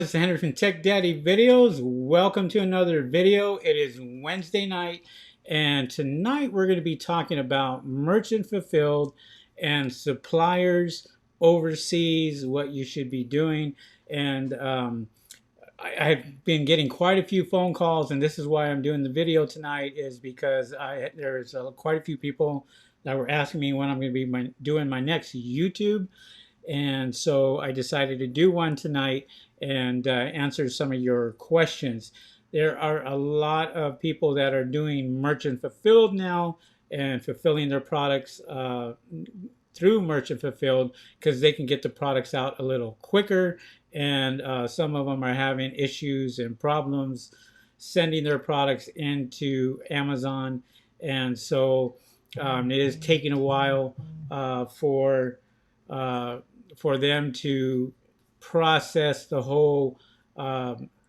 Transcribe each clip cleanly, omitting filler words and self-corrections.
This is Henry from Tech Daddy Videos. Welcome to another video. It is Wednesday night, and tonight we're going to be talking about merchant fulfilled and suppliers overseas, what you should be doing. And I've been getting quite a few phone calls, and this is why I'm doing the video tonight, is because there's quite a few people that were asking me when I'm going to be doing my next YouTube. And so I decided to do one tonight and answer some of your questions. There are a lot of people that are doing merchant fulfilled now and fulfilling their products through merchant fulfilled because they can get the products out a little quicker. And some of them are having issues and problems sending their products into Amazon. And so it is taking a while uh, for them to process the whole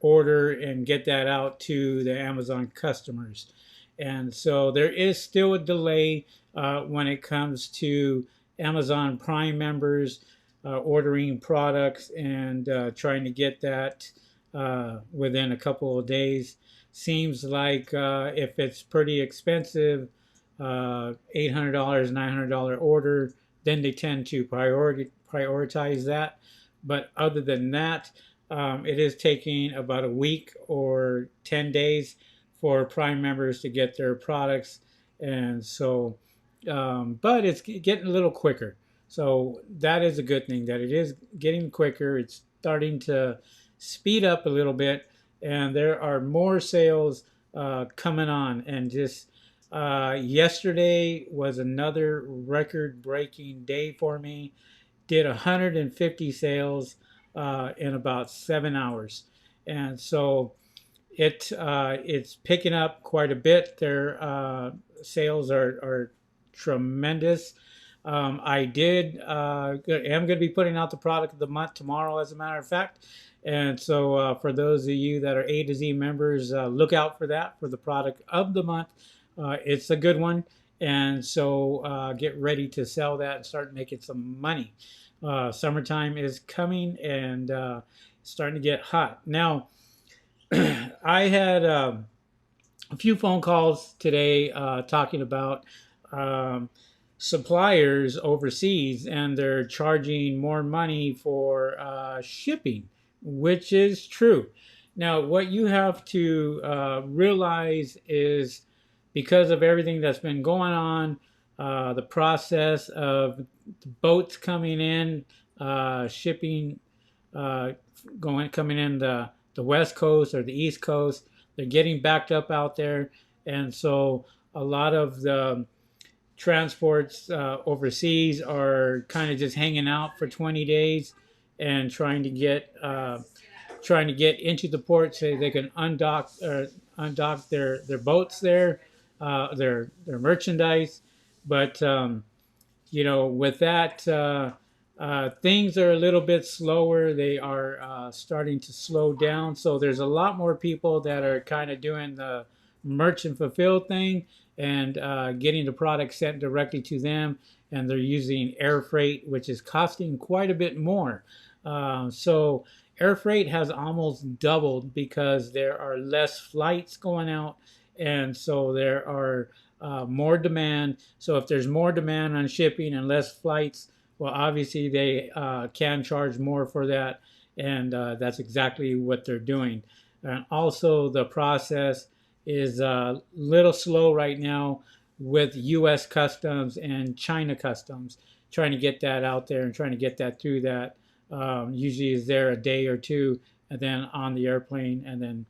order and get that out to the Amazon customers. And so there is still a delay when it comes to Amazon Prime members ordering products and trying to get that within a couple of days. Seems like if it's pretty expensive, $800, $900 order, then they tend to prioritize that. But other than that, it is taking about a week or 10 days for Prime members to get their products. And so, but it's getting a little quicker. So that is a good thing that it is getting quicker. It's starting to speed up a little bit, and there are more sales coming on. And just yesterday was another record-breaking day for me. Did 150 sales in about 7 hours, and so it's picking up quite a bit. Their sales are tremendous. I am going to be putting out the product of the month tomorrow, as a matter of fact. And so for those of you that are A to Z members, look out for that, for the product of the month. It's a good one. And so get ready to sell that and start making some money. Summertime is coming and starting to get hot. Now, I had a few phone calls today talking about um, suppliers overseas, and they're charging more money for shipping, which is true. Now, what you have to realize is, because of everything that's been going on, the process of the boats coming in, shipping, uh, coming in the West Coast or the East Coast, they're getting backed up out there, and so a lot of the transports overseas are kind of just hanging out for 20 days and trying to get into the port so they can undock their boats there, their merchandise. But with that, things are a little bit slower. They are starting to slow down. So there's a lot more people that are kind of doing the merchant fulfill thing and getting the product sent directly to them. And they're using air freight, which is costing quite a bit more. So air freight has almost doubled because there are less flights going out. And so there are more demand. So if there's more demand on shipping and less flights, well, obviously they can charge more for that, and that's exactly what they're doing. And also, the process is a little slow right now with U.S. Customs and China Customs, trying to get that out there and trying to get that through that. Usually is there a day or two, and then on the airplane, and then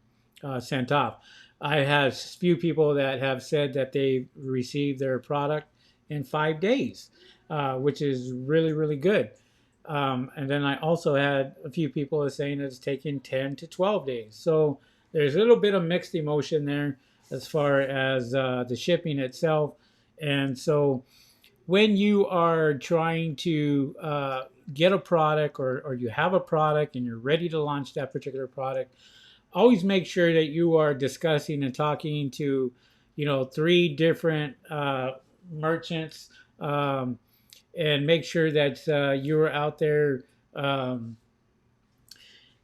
sent off. I have a few people that have said that they received their product in 5 days, which is really, really good. And then I also had a few people saying it's taking 10 to 12 days. So there's a little bit of mixed emotion there as far as the shipping itself. And so when you are trying to get a product, or you have a product and you're ready to launch that particular product, always make sure that you are discussing and talking to, three different merchants, and make sure that you're out there um,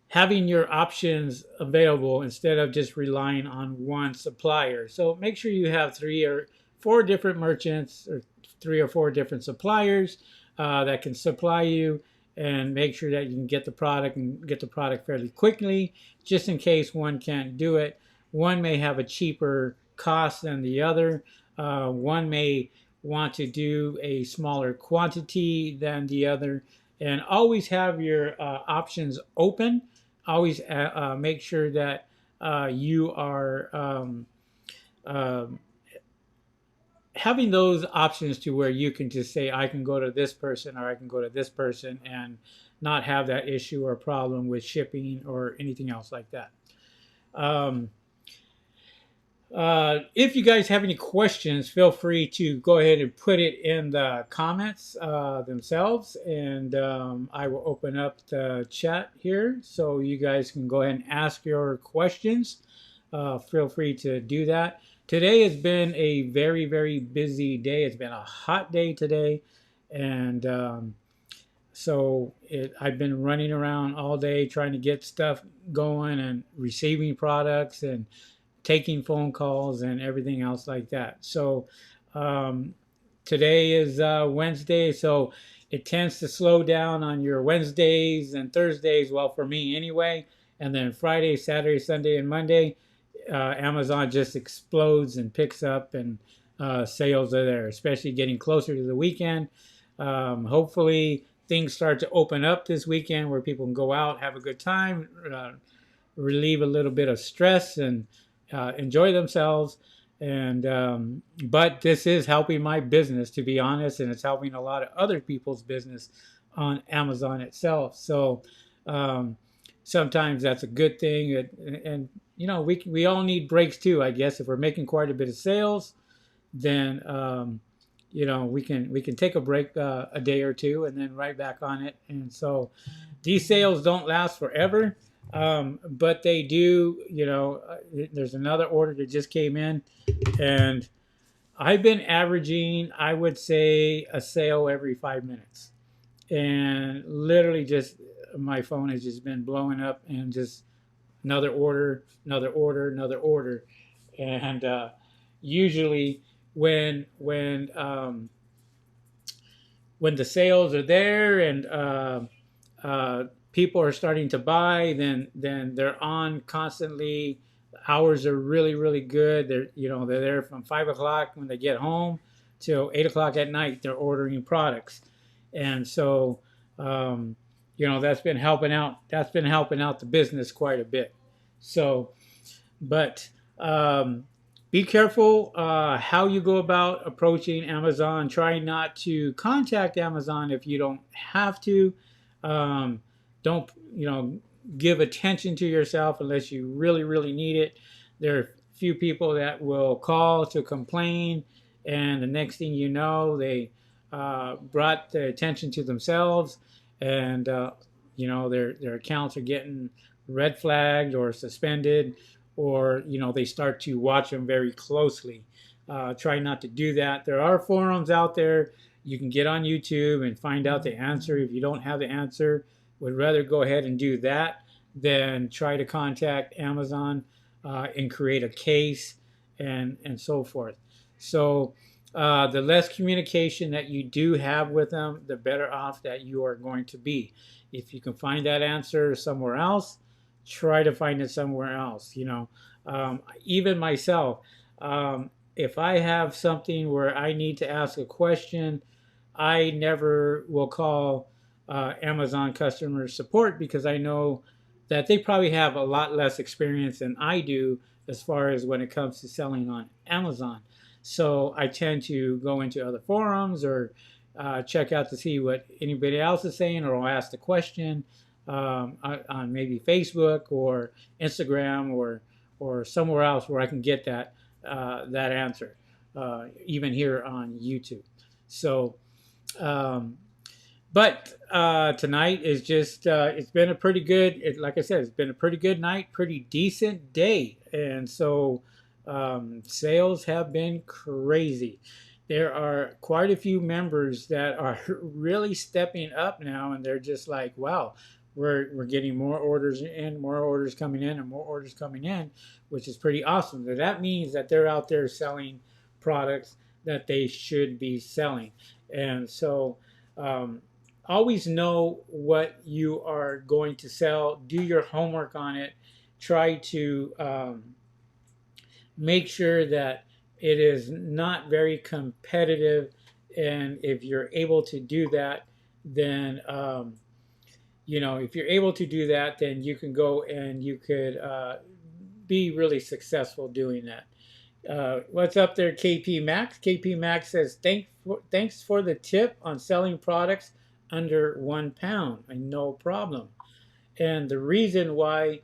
having your options available instead of just relying on one supplier. So make sure you have 3 or 4 different merchants or 3 or 4 different suppliers that can supply you, and make sure that you can get the product and get the product fairly quickly, just in case one can't do it. One may have a cheaper cost than the other. One may want to do a smaller quantity than the other, and always have your options open. Always make sure that you are um, having those options to where you can just say, I can go to this person or I can go to this person, and not have that issue or problem with shipping or anything else like that. Um, if you guys have any questions, feel free to go ahead and put it in the comments themselves, and I will open up the chat here so you guys can go ahead and ask your questions. Feel free to do that. Today has been a very, very busy day. It's been a hot day today, and I've been running around all day trying to get stuff going and receiving products and taking phone calls and everything else like that. So um, today is Wednesday, so it tends to slow down on your Wednesdays and Thursdays. Well, for me anyway. And then Friday, Saturday, Sunday, and Monday, Amazon just explodes and picks up, and sales are there, especially getting closer to the weekend. Hopefully, things start to open up this weekend where people can go out, have a good time, relieve a little bit of stress, and enjoy themselves. And but this is helping my business, to be honest, and it's helping a lot of other people's business on Amazon itself. So sometimes that's a good thing, and we all need breaks too, I guess. If we're making quite a bit of sales, then we can take a break, a day or two, and then right back on it. And so these sales don't last forever, but they do. There's another order that just came in, and I've been averaging, I would say, a sale every 5 minutes, and literally just my phone has just been blowing up, and just another order, another order, another order. And usually when the sales are there, and people are starting to buy, then they're on constantly. The hours are really, really good. They're there from 5 o'clock when they get home till 8 o'clock at night. They're ordering products, and so that's been helping out. That's been helping out the business quite a bit. So, but be careful how you go about approaching Amazon. Try not to contact Amazon if you don't have to. Don't give attention to yourself unless you really, really need it. There are a few people that will call to complain, and the next thing you know, they brought the attention to themselves, and their accounts are getting red flagged or suspended, or they start to watch them very closely. Try not to do that. There are forums out there. You can get on YouTube and find out the answer. If you don't have the answer, would rather go ahead and do that than try to contact Amazon and create a case and so forth. So the less communication that you do have with them, the better off that you are going to be. If you can find that answer somewhere else, try to find it somewhere else. Even myself, if I have something where I need to ask a question, I never will call Amazon customer support, because I know that they probably have a lot less experience than I do as far as when it comes to selling on Amazon. So I tend to go into other forums or check out to see what anybody else is saying, or I'll ask the question on maybe Facebook or Instagram or somewhere else where I can get that answer, even here on YouTube. So, but tonight is just it's been a pretty good. Like I said, it's been a pretty good night, pretty decent day, and so sales have been crazy. There are quite a few members that are really stepping up now, and they're just like, wow, we're getting more orders in, more orders coming in, and more orders coming in, which is pretty awesome. So that means that they're out there selling products that they should be selling. And so always know what you are going to sell. Do your homework on it. Try to make sure that it is not very competitive. And if you're able to do that, then if you're able to do that, then you can go and you could be really successful doing that. What's up there, KP Max? KP Max says, thanks for the tip on selling products under £1. No problem. And the reason why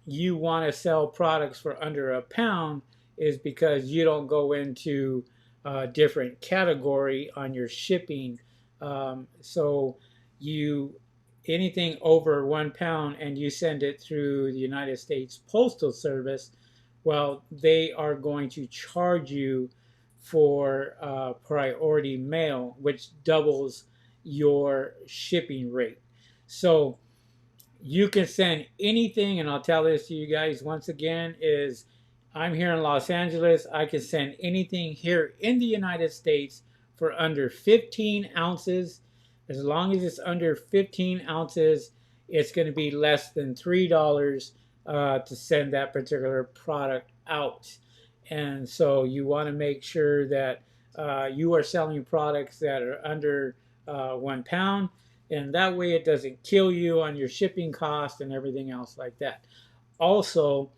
you want to sell products for under £1 is because you don't go into a different category on your shipping. So anything over £1 and you send it through the United States Postal Service, well, they are going to charge you for priority mail, which doubles your shipping rate. So you can send anything, and I'll tell this to you guys once again, is I'm here in Los Angeles. I can send anything here in the United States for under 15 ounces. As long as it's under 15 ounces, it's going to be less than $3 to send that particular product out. And so you want to make sure that you are selling products that are under £1, and that way it doesn't kill you on your shipping cost and everything else like that. Also,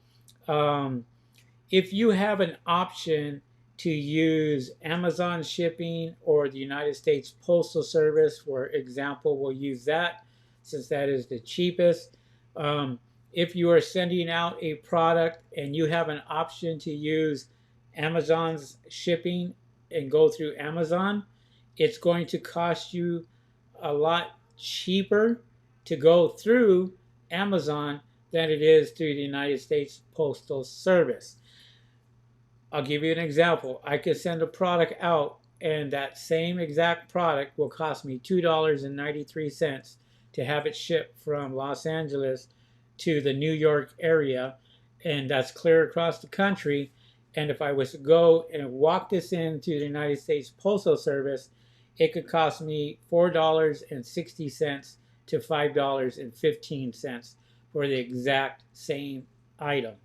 if you have an option to use Amazon shipping or the United States Postal Service, for example, we'll use that since that is the cheapest. If you are sending out a product and you have an option to use Amazon's shipping and go through Amazon, it's going to cost you a lot cheaper to go through Amazon than it is through the United States Postal Service. I'll give you an example. I could send a product out and that same exact product will cost me $2.93 to have it shipped from Los Angeles to the New York area, and that's clear across the country. And if I was to go and walk this into the United States Postal Service, it could cost me $4.60 to $5.15 for the exact same item.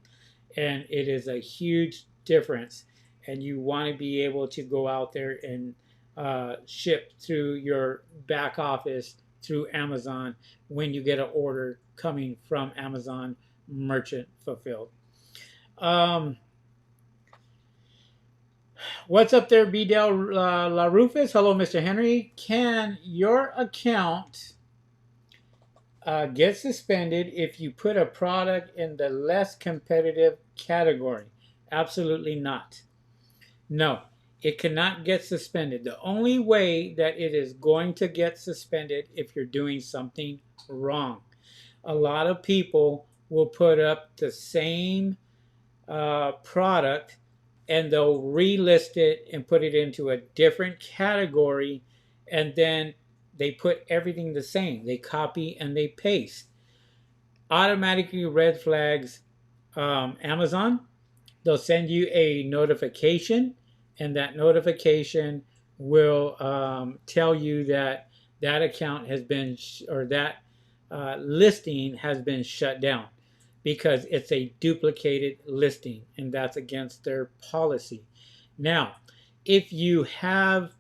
And it is a huge difference. And you want to be able to go out there and ship through your back office through Amazon when you get an order coming from Amazon Merchant Fulfilled. What's up there, Bdell La Rufus? Hello, Mr. Henry. Can your account get suspended if you put a product in the less competitive category? Absolutely not. No, it cannot get suspended. The only way that it is going to get suspended if you're doing something wrong. A lot of people will put up the same product and they'll relist it and put it into a different category, and then they put everything the same. They copy and they paste. Automatically red flags Amazon. They'll send you a notification, and that notification will tell you that that account has been, or that listing has been shut down because it's a duplicated listing, and that's against their policy. Now, if you have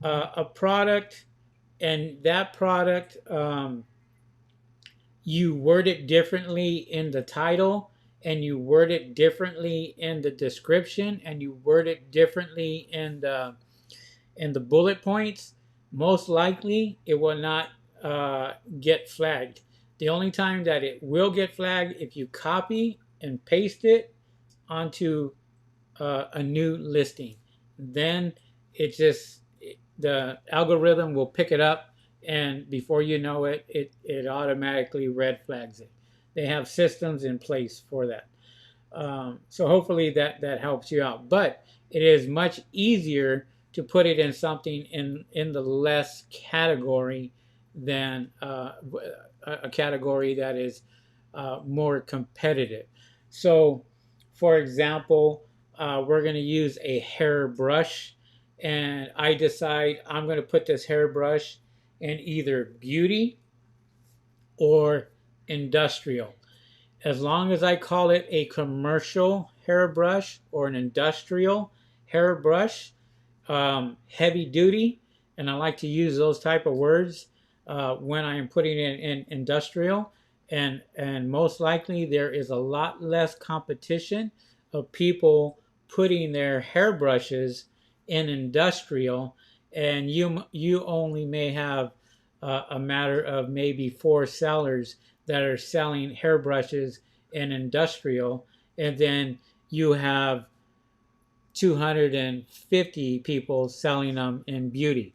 a product and that product, you word it differently in the title, and you word it differently in the description, and you word it differently in the bullet points, most likely it will not get flagged. The only time that it will get flagged if you copy and paste it onto a new listing. Then the algorithm will pick it up, and before you know it, it automatically red flags it. They have systems in place for that. So hopefully that helps you out. But it is much easier to put it in something in the less category than a category that is more competitive. So, for example, we're going to use a hairbrush, and I decide I'm going to put this hairbrush in either beauty or industrial. As long as I call it a commercial hairbrush or an industrial hairbrush, heavy duty, and I like to use those type of words when I am putting it in industrial, and most likely there is a lot less competition of people putting their hairbrushes in industrial, and you only may have a matter of maybe 4 sellers that are selling hairbrushes in industrial, and then you have 250 people selling them in beauty.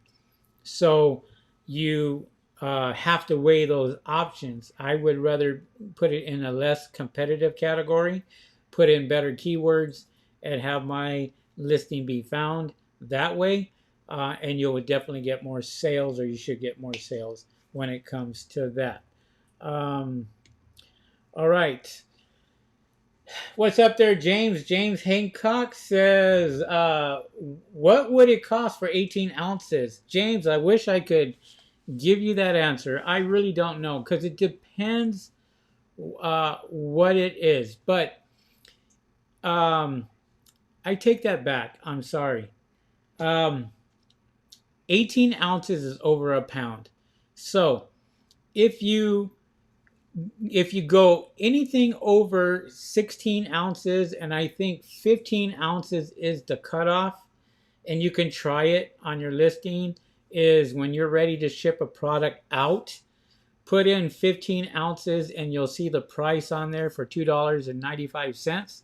So you have to weigh those options. I would rather put it in a less competitive category, put in better keywords, and have my listing be found that way. And you'll definitely get more sales, or you should get more sales when it comes to that. Um, all right. What's up there, James? James Hancock says, what would it cost for 18 ounces? James, I wish I could give you that answer. I really don't know, because it depends what it is. But I take that back. I'm sorry. Um, 18 ounces is over a pound. So if you go anything over 16 ounces, and I think 15 ounces is the cutoff, and you can try it on your listing, is when you're ready to ship a product out, put in 15 ounces and you'll see the price on there for $2.95.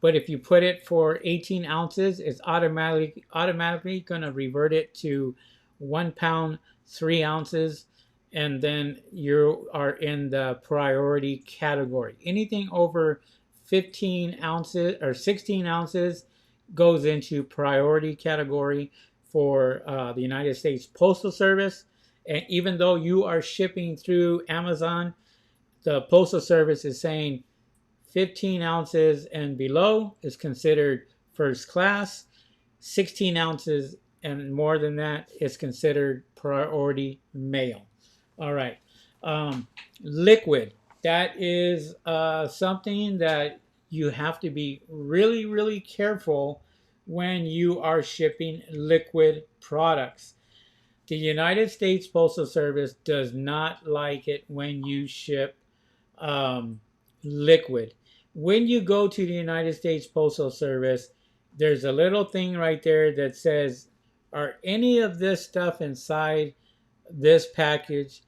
But if you put it for 18 ounces, it's automatically going to revert it to 1 pound, 3 ounces, and then you are in the priority category. Anything over 15 ounces or 16 ounces goes into priority category for the United States Postal Service. And even though you are shipping through Amazon, the Postal Service is saying 15 ounces and below is considered first class. 16 ounces and more than that is considered priority mail. All right. Liquid. That is something that you have to be really, really careful when you are shipping liquid products. The United States Postal Service does not like it when you ship liquid. When you go to the United States Postal Service, there's a little thing right there that says, are any of this stuff inside this package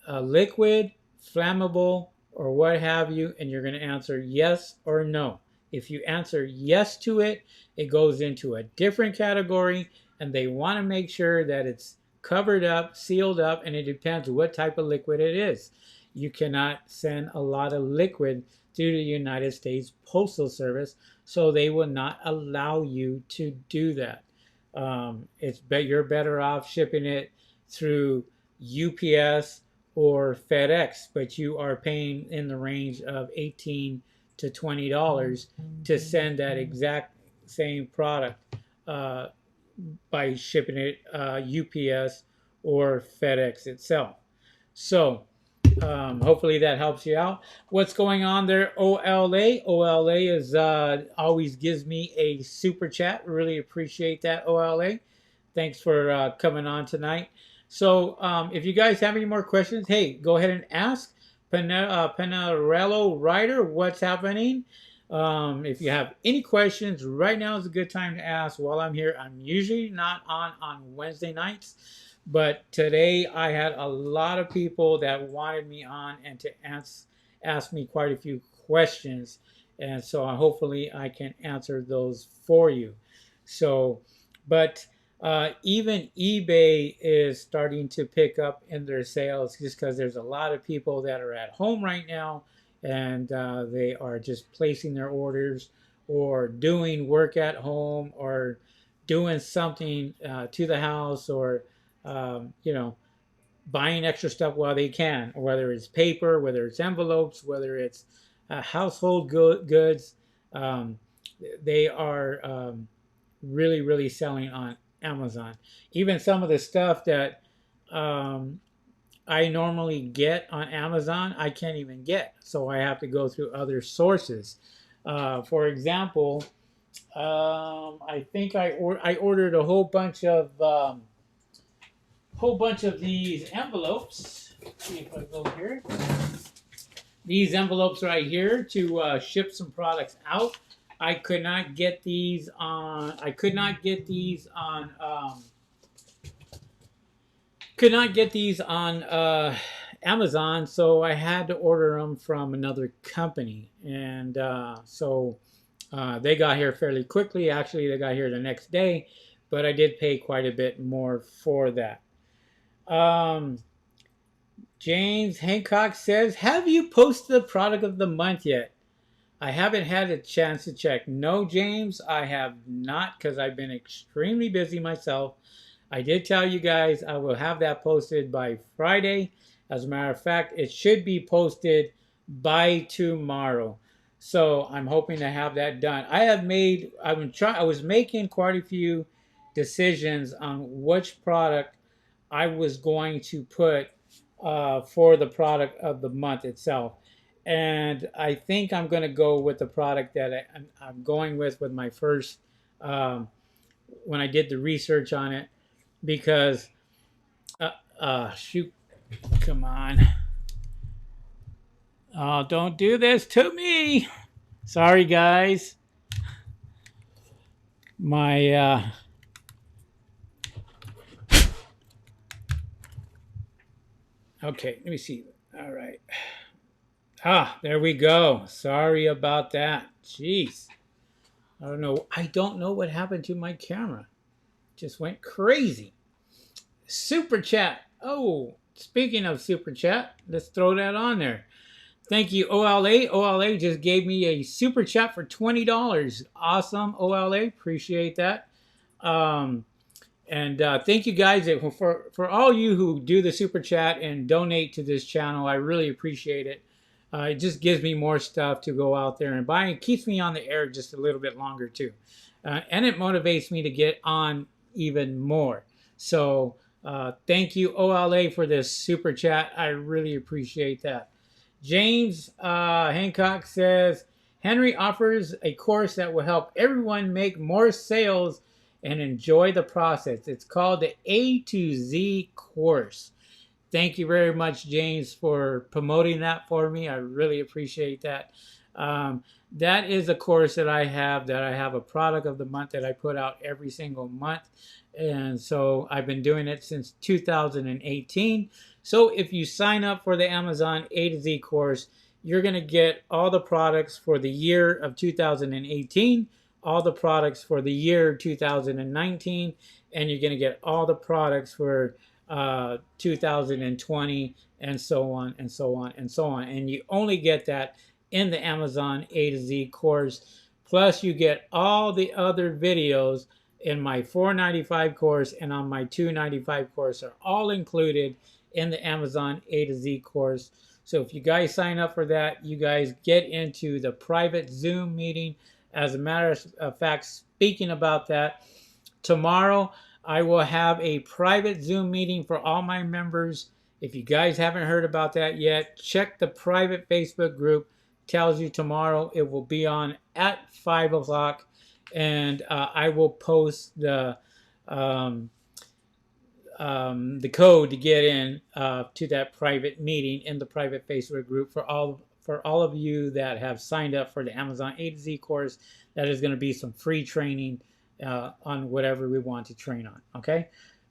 liquid, flammable, or what have you? And you're going to answer yes or no. If you answer yes to it, it goes into a different category, and they want to make sure that it's covered up, sealed up, and it depends what type of liquid it is. You cannot send a lot of liquid through the United States Postal Service, so they will not allow you to do that. You're better off shipping it through UPS or FedEx, but you are paying in the range of $18 to $20 to send that exact same product by shipping it UPS or FedEx itself. So hopefully that helps you out. What's going on there, OLA? OLA is always gives me a super chat. Really appreciate that, OLA. Thanks for coming on tonight. So if you guys have any more questions, hey, go ahead and ask. Panarello Ryder, what's happening? If you have any questions, right now is a good time to ask while I'm here. I'm usually not on Wednesday nights, but today I had a lot of people that wanted me on and to ask me quite a few questions. And so hopefully I can answer those for you. So, but even eBay is starting to pick up in their sales, just because there's a lot of people that are at home right now, and they are just placing their orders or doing work at home or doing something to the house, or you know, buying extra stuff while they can, whether it's paper, whether it's envelopes, whether it's household goods. Um, they are really, really selling on Amazon. Even some of the stuff that um, I normally get on Amazon, I can't even get. So I have to go through other sources. For example, I think I ordered a whole bunch of these envelopes. Let's see if I go here. These envelopes right here to ship some products out. I could not get these on. I could not get these on. Could not get these on Amazon, so I had to order them from another company, and they got here fairly quickly. Actually, they got here the next day, but I did pay quite a bit more for that. James Hancock says, have you posted the product of the month yet? I haven't had a chance to check. No, James, I have not, because I've been extremely busy myself. I did tell you guys I will have that posted by Friday. As a matter of fact, it should be posted by tomorrow. So I'm hoping to have that done. I was making quite a few decisions on which product I was going to put for the product of the month itself. And I think I'm going to go with the product that I'm going with my first, when I did the research on it, because, shoot, come on. Oh, don't do this to me. Sorry, guys. My, okay, let me see. All right. There we go. Sorry about that. Jeez. I don't know what happened to my camera. Just went crazy. Super chat. Oh, speaking of super chat, let's throw that on there. Thank you, OLA. OLA just gave me a super chat for $20. Awesome, OLA. Appreciate that. And thank you guys for all you who do the super chat and donate to this channel. I really appreciate it. It just gives me more stuff to go out there and buy. It keeps me on the air just a little bit longer too. And it motivates me to get on even more. So thank you, OLA, for this super chat. I really appreciate that. James Hancock says, Henry offers a course that will help everyone make more sales and enjoy the process. It's called the A to Z course. Thank you very much, James, for promoting that for me. I really appreciate that. That is a course that I have a product of the month that I put out every single month. And so I've been doing it since 2018. So if you sign up for the Amazon A to Z course, you're going to get all the products for the year of 2018, all the products for the year 2019, and you're going to get all the products for 2020, and so on and so on and so on. And you only get that in the Amazon A to Z course. Plus you get all the other videos in my $4.95 course and on my $2.95 course are all included in the Amazon A to Z course. So if you guys sign up for that, you guys get into the private Zoom meeting. As a matter of fact, speaking about that, tomorrow I will have a private Zoom meeting for all my members. If you guys haven't heard about that yet, check the private Facebook group. Tells you tomorrow it will be on at 5 o'clock. And I will post the code to get in to that private meeting in the private Facebook group for all of you that have signed up for the Amazon A to Z course. That is going to be some free training on whatever we want to train on. Okay,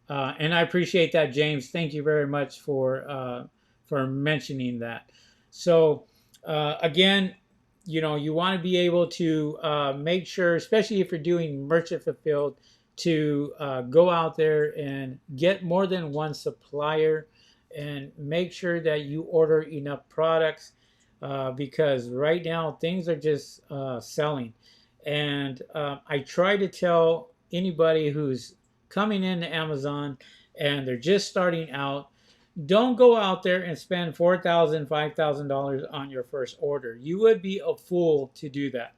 and I appreciate that, James. Thank you very much for mentioning that. So again, you want to be able to make sure, especially if you're doing merchant fulfilled, to go out there and get more than one supplier and make sure that you order enough products because right now things are just selling. And I try to tell anybody who's coming into Amazon and they're just starting out Don't go out there and spend $4,000, $5,000 on your first order. You would be a fool to do that.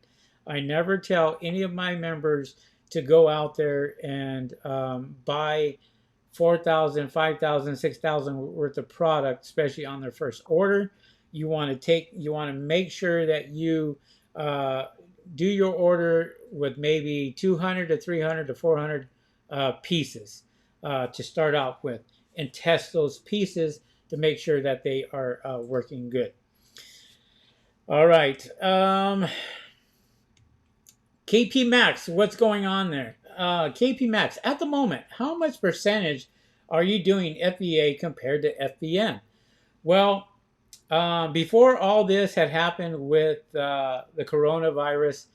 I never tell any of my members to go out there and buy 4,000, 5,000, 6,000 worth of product, especially on their first order. You want to make sure that you do your order with maybe 200 to 300 to 400 pieces to start out with, and test those pieces to make sure that they are working good. All right. KP Max, what's going on there? KP Max, at the moment, how much percentage are you doing FBA compared to FBM? Well, before all this had happened with the coronavirus,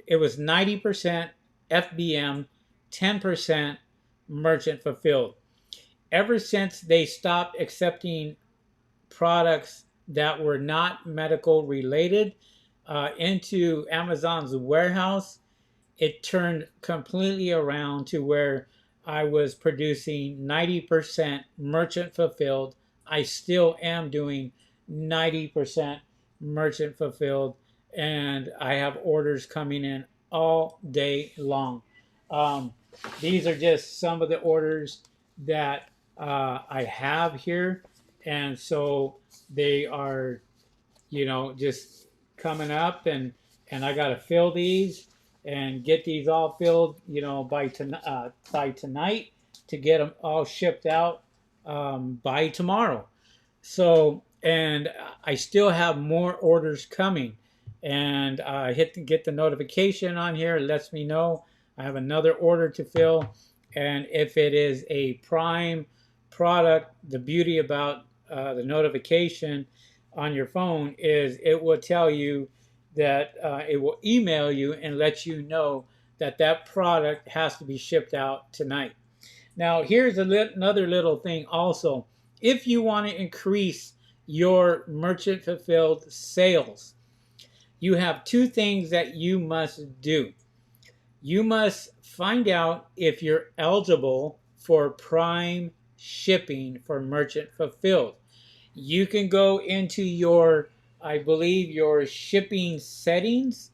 it was 90% FBM, 10% merchant fulfilled. Ever since they stopped accepting products that were not medical related into Amazon's warehouse, it turned completely around to where I was producing 90% merchant fulfilled. I still am doing 90% merchant fulfilled, and I have orders coming in all day long. These are just some of the orders that I have here, and so they are, just coming up, and I got to fill these and get these all filled, by tonight to get them all shipped out by tomorrow. So, and I still have more orders coming, and I get the notification on here. It lets me know I have another order to fill, and if it is a Prime product, the beauty about the notification on your phone is it will tell you that it will email you and let you know that that product has to be shipped out tonight. Now, here's another little thing also. If you want to increase your merchant fulfilled sales, you have two things that you must do. You must find out if you're eligible for Prime shipping for merchant fulfilled. You can go into your, I believe, your shipping settings,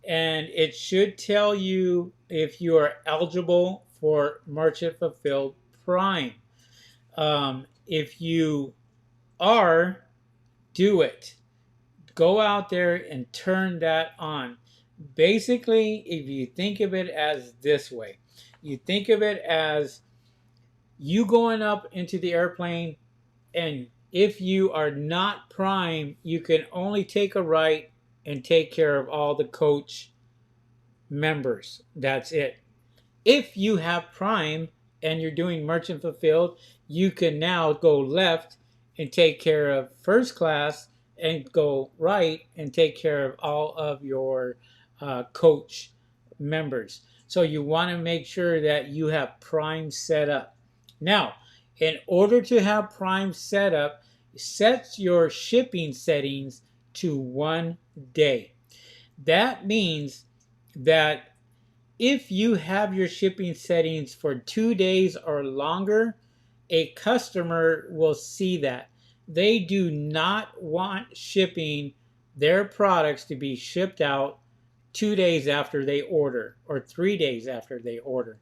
and it should tell you if you are eligible for merchant fulfilled Prime. If you are, do it. Go out there and turn that on. Basically, if you think of it as this way, you think of it as you going up into the airplane, and if you are not Prime, you can only take a right and take care of all the coach members. That's it. If you have Prime and you're doing merchant fulfilled, you can now go left and take care of first class, and go right and take care of all of your coach members. So you want to make sure that you have Prime set up. Now, in order to have Prime set up, set your shipping settings to 1 day. That means that if you have your shipping settings for 2 days or longer, a customer will see that. They do not want shipping their products to be shipped out 2 days after they order or 3 days after they order.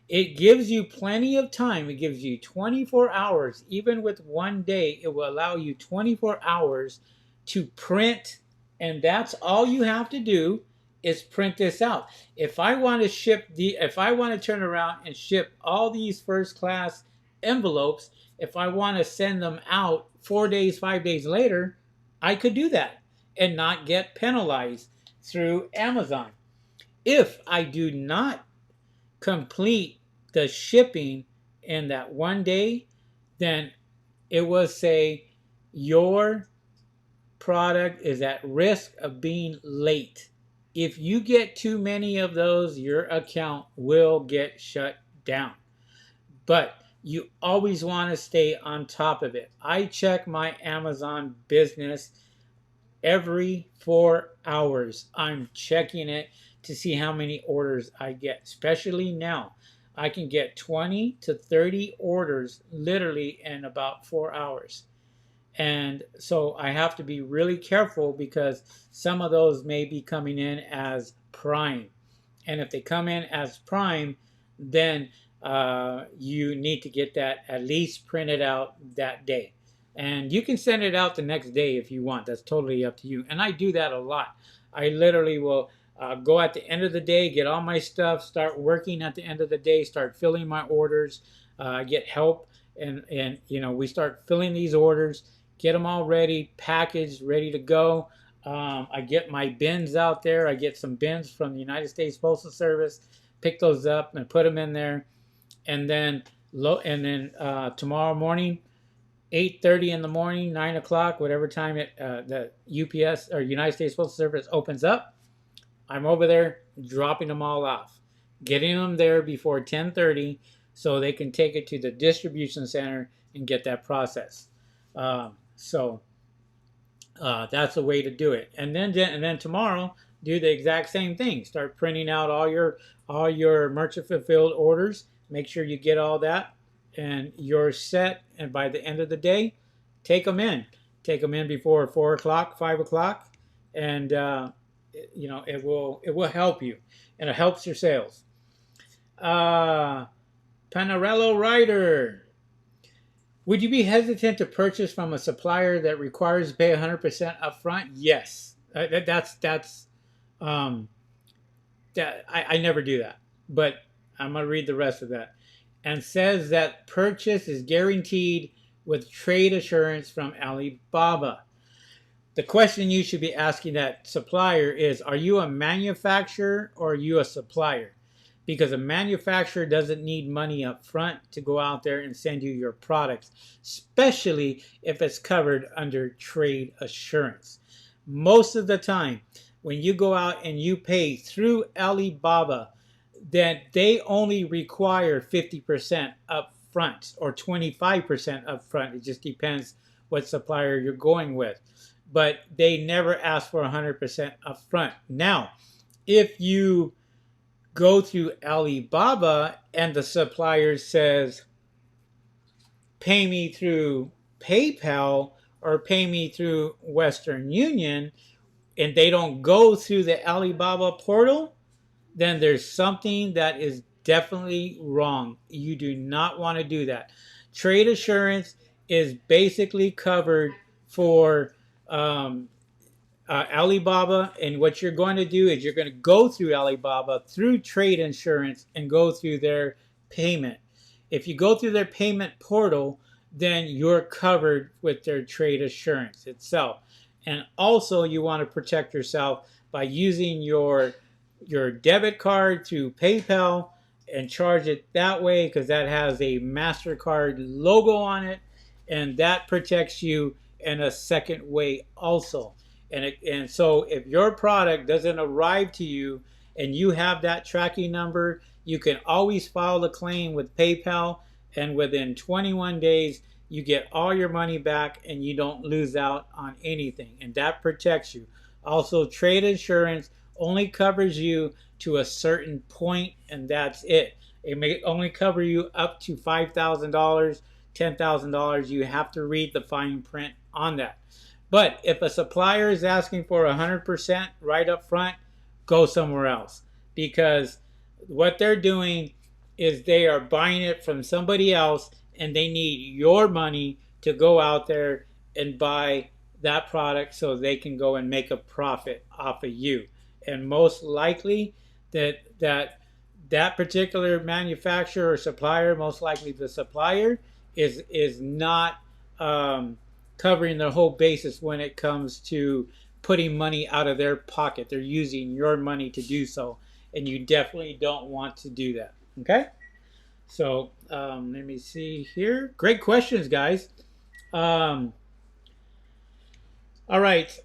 It gives you plenty of time. It gives you 24 hours. Even with 1 day, it will allow you 24 hours to print, and that's all you have to do is print this out. If I want to turn around and ship all these first class envelopes, if I want to send them out 4 days, 5 days later, I could do that and not get penalized through Amazon. If I do not complete the shipping in that 1 day, then it will say your product is at risk of being late. If you get too many of those, your account will get shut down. But you always want to stay on top of it. I check my Amazon business every 4 hours. I'm checking it to see how many orders I get, especially now. I can get 20 to 30 orders literally in about 4 hours. And so I have to be really careful because some of those may be coming in as prime. And if they come in as prime, then you need to get that at least printed out that day. And you can send it out the next day if you want. That's totally up to you. And I do that a lot. I literally will go at the end of the day, get all my stuff, start working at the end of the day, start filling my orders, get help, and we start filling these orders, get them all ready, packaged, ready to go. I get my bins out there. I get some bins from the United States Postal Service, pick those up and put them in there, and then tomorrow morning, 8:30 in the morning, 9 o'clock, whatever time the UPS or United States Postal Service opens up, I'm over there dropping them all off, getting them there before 10:30 so they can take it to the distribution center and get that process. So that's the way to do it. And then tomorrow, do the exact same thing. Start printing out all your merchant fulfilled orders. Make sure you get all that, and you're set. And by the end of the day, take them in. Take them in before 4 o'clock, 5 o'clock, and it will help you, and it helps your sales. Panarello Rider. Would you be hesitant to purchase from a supplier that requires to pay 100% upfront? Yes. I never do that. But I'm going to read the rest of that. And says that purchase is guaranteed with trade assurance from Alibaba. The question you should be asking that supplier is, are you a manufacturer or are you a supplier? Because a manufacturer doesn't need money up front to go out there and send you your products, especially if it's covered under trade assurance. Most of the time, when you go out and you pay through Alibaba, then they only require 50% up front or 25% up front. It just depends what supplier you're going with. But they never ask for 100% up front. Now, if you go through Alibaba and the supplier says, pay me through PayPal or pay me through Western Union, and they don't go through the Alibaba portal, then there's something that is definitely wrong. You do not want to do that. Trade assurance is basically covered for Alibaba, and what you're going to do is you're going to go through Alibaba through trade insurance and go through their payment. If you go through their payment portal, then you're covered with their trade assurance itself. And also you want to protect yourself by using your debit card through PayPal and charge it that way, because that has a MasterCard logo on it, and that protects you in a second way also. And so if your product doesn't arrive to you and you have that tracking number, you can always file a claim with PayPal, and within 21 days you get all your money back and you don't lose out on anything, and that protects you. Also, trade insurance only covers you to a certain point, and that's it. It may only cover you up to $5,000, $10,000. You have to read the fine print on that. But if a supplier is asking for 100% right up front, go somewhere else, because what they're doing is they are buying it from somebody else, and they need your money to go out there and buy that product so they can go and make a profit off of you. And most likely that particular manufacturer or supplier, most likely the supplier, is not covering the whole basis when it comes to putting money out of their pocket. They're using your money to do so, and you definitely don't want to do that. Okay? So let me see here. Great questions, guys. All right.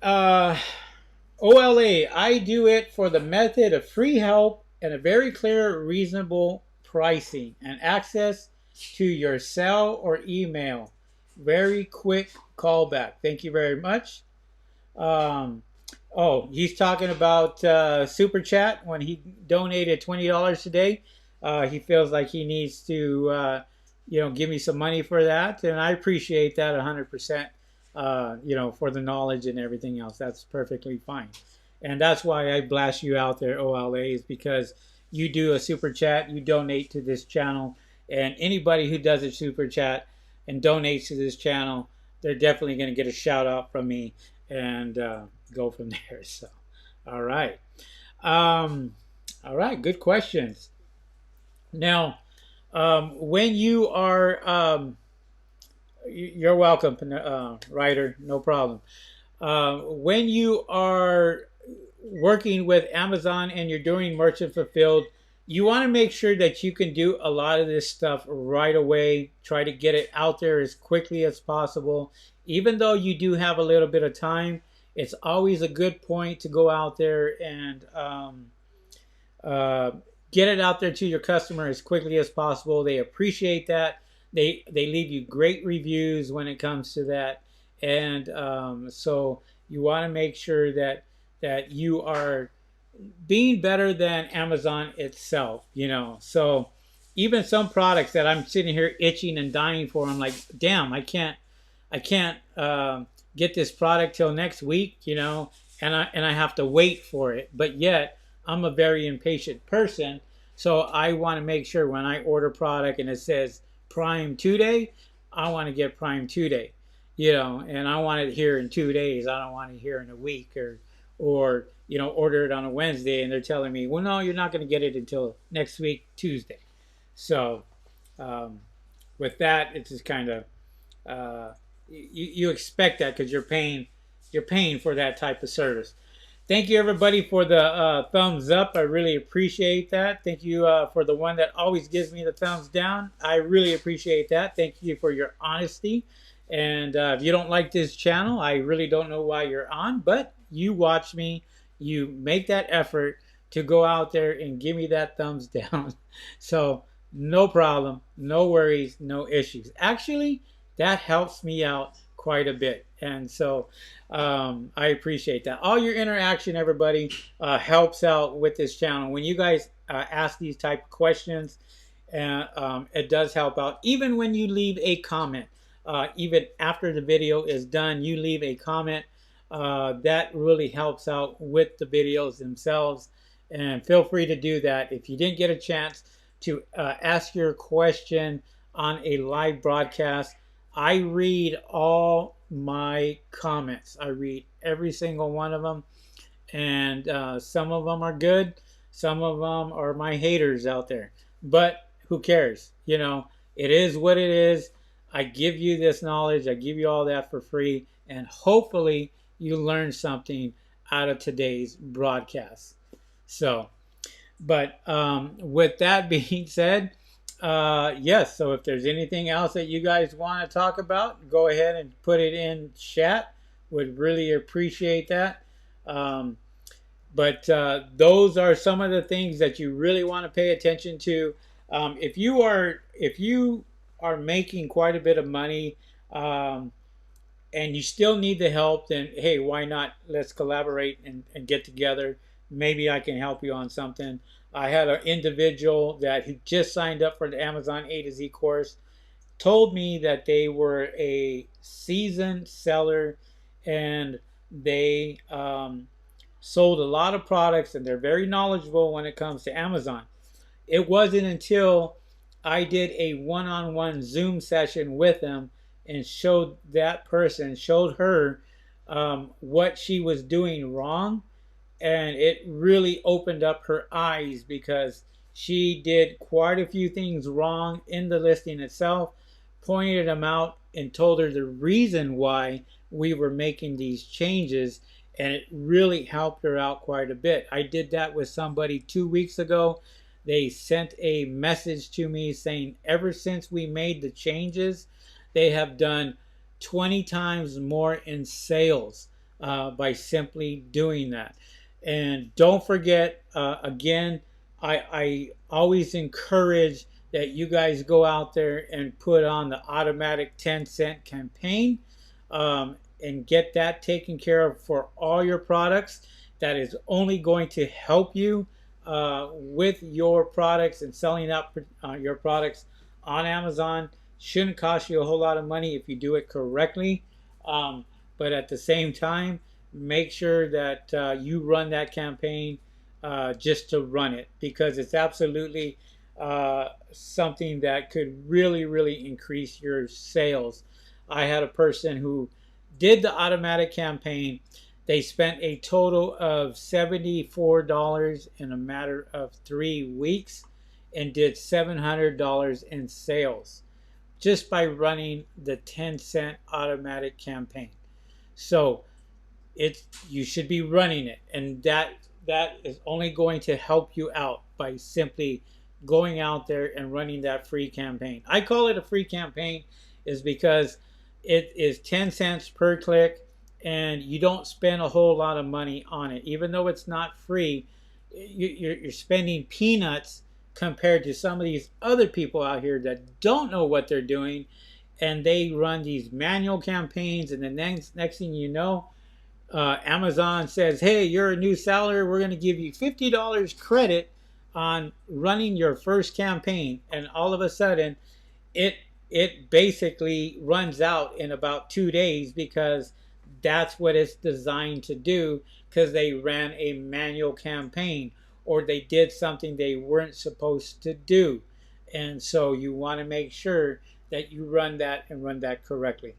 OLA, I do it for the method of free help and a very clear, reasonable pricing and access to your cell or email. Very quick callback. Thank you very much. Oh, he's talking about Super Chat when he donated $20 today. he feels like he needs to, give me some money for that, and I appreciate that 100%. For the knowledge and everything else, that's perfectly fine, and that's why I blast you out there, OLA, is because you do a super chat, you donate to this channel, and anybody who does a super chat and donates to this channel, they're definitely going to get a shout out from me and go from there. So, all right. All right, good questions. Now, when you are, you're welcome, Ryder, no problem. When you are working with Amazon and you're doing merchant fulfilled, you want to make sure that you can do a lot of this stuff right away. Try to get it out there as quickly as possible. Even though you do have a little bit of time, it's always a good point to go out there and uh, get it out there to your customer as quickly as possible. They appreciate that. They leave you great reviews when it comes to that, and so you want to make sure that you are being better than Amazon itself. So even some products that I'm sitting here itching and dying for, I'm like, damn, I can't get this product till next week. And I have to wait for it. But yet I'm a very impatient person, so I want to make sure when I order product and it says Prime 2 Day, I want to get Prime 2 Day. And I want it here in 2 days. I don't want it here in a week, or order it on a Wednesday and they're telling me, well, no, you're not going to get it until next week Tuesday. So with that, it's just kind of you expect that because you're paying for that type of service. Thank you everybody for the thumbs up. I really appreciate that. Thank you for the one that always gives me the thumbs down. I really appreciate that. Thank you for your honesty. And if you don't like this channel, I really don't know why you're on, but you watch me, you make that effort to go out there and give me that thumbs down. So no problem, no worries, no issues. Actually, that helps me out quite a bit. And so I appreciate that. All your interaction, everybody, helps out with this channel. When you guys ask these type of questions, it does help out. Even when you leave a comment, even after the video is done, you leave a comment. That really helps out with the videos themselves. And feel free to do that. If you didn't get a chance to ask your question on a live broadcast, I read all my comments. I read every single one of them. And some of them are good. Some of them are my haters out there. But who cares? It is what it is. I give you this knowledge. I give you all that for free. And hopefully you learn something out of today's broadcast. So, but with that being said, yes, so if there's anything else that you guys want to talk about, go ahead and put it in chat. Would really appreciate that. But those are some of the things that you really want to pay attention to. If you are making quite a bit of money, and you still need the help, then hey, why not? Let's collaborate and get together. Maybe I can help you on something. I had an individual that he just signed up for the Amazon A to Z course, told me that they were a seasoned seller and they sold a lot of products and they're very knowledgeable when it comes to Amazon. It wasn't until I did a one-on-one Zoom session with them and showed her what she was doing wrong, and it really opened up her eyes because she did quite a few things wrong in the listing itself, pointed them out and told her the reason why we were making these changes, and it really helped her out quite a bit. I did that with somebody 2 weeks ago. They sent a message to me saying ever since we made the changes, they have done 20 times more in sales by simply doing that. And don't forget, again, I always encourage that you guys go out there and put on the automatic 10-cent campaign and get that taken care of for all your products. That is only going to help you with your products and selling out your products on Amazon. Shouldn't cost you a whole lot of money if you do it correctly. But at the same time, make sure that you run that campaign just to run it, because it's absolutely something that could really, really increase your sales. I had a person who did the automatic campaign. They spent a total of $74 in a matter of 3 weeks and did $700 in sales just by running the 10-cent automatic campaign. So you should be running it, and that is only going to help you out by simply going out there and running that free campaign. I call it a free campaign is because it is 10 cents per click, and you don't spend a whole lot of money on it. Even though it's not free, you're spending peanuts compared to some of these other people out here that don't know what they're doing, and they run these manual campaigns, and the next thing you know, Amazon says, hey, you're a new seller, we're going to give you $50 credit on running your first campaign. And all of a sudden it basically runs out in about 2 days, because that's what it's designed to do, because they ran a manual campaign or they did something they weren't supposed to do. And so you want to make sure that you run that and run that correctly.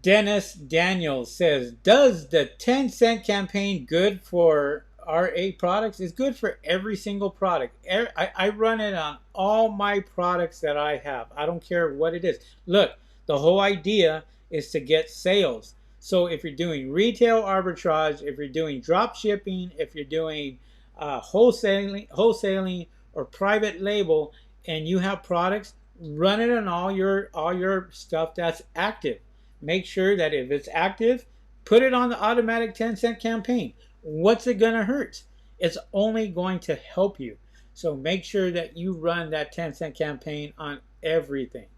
Dennis Daniels says, does the 10-cent campaign good for RA products? It's good for every single product. I run it on all my products that I have. I don't care what it is. Look, the whole idea is to get sales. So if you're doing retail arbitrage, if you're doing drop shipping, if you're doing wholesaling or private label, and you have products, run it on all your stuff that's active. Make sure that if it's active, put it on the automatic 10-cent campaign. What's it going to hurt? It's only going to help you. So make sure that you run that 10-cent campaign on everything.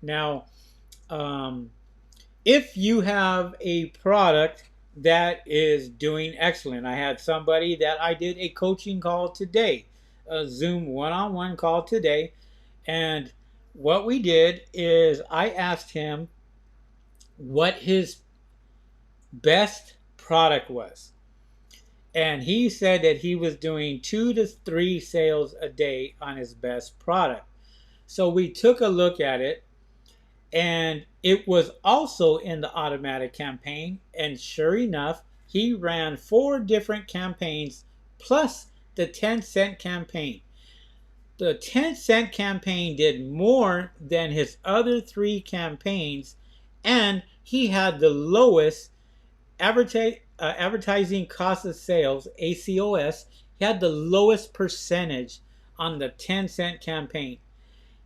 Now, if you have a product that is doing excellent, I had somebody that I did a coaching call today, a Zoom one-on-one call today, and what we did is I asked him what his best product was. And he said that he was doing 2 to 3 sales a day on his best product. So we took a look at it, and it was also in the automatic campaign. And sure enough, he ran 4 different campaigns plus the 10-cent campaign. The 10-cent campaign did more than his other 3 campaigns, and he had the lowest advertising cost of sales, ACOS. He had the lowest percentage on the 10-cent campaign.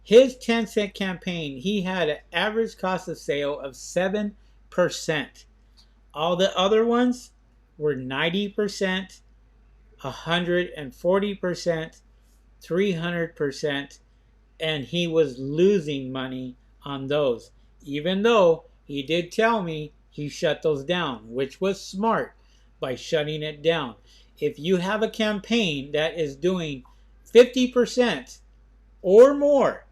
His 10-cent campaign, he had an average cost of sale of 7%. All the other ones were 90%, 140%, 300%, and he was losing money on those. Even though he did tell me he shut those down, which was smart by shutting it down. If you have a campaign that is doing 50% or more,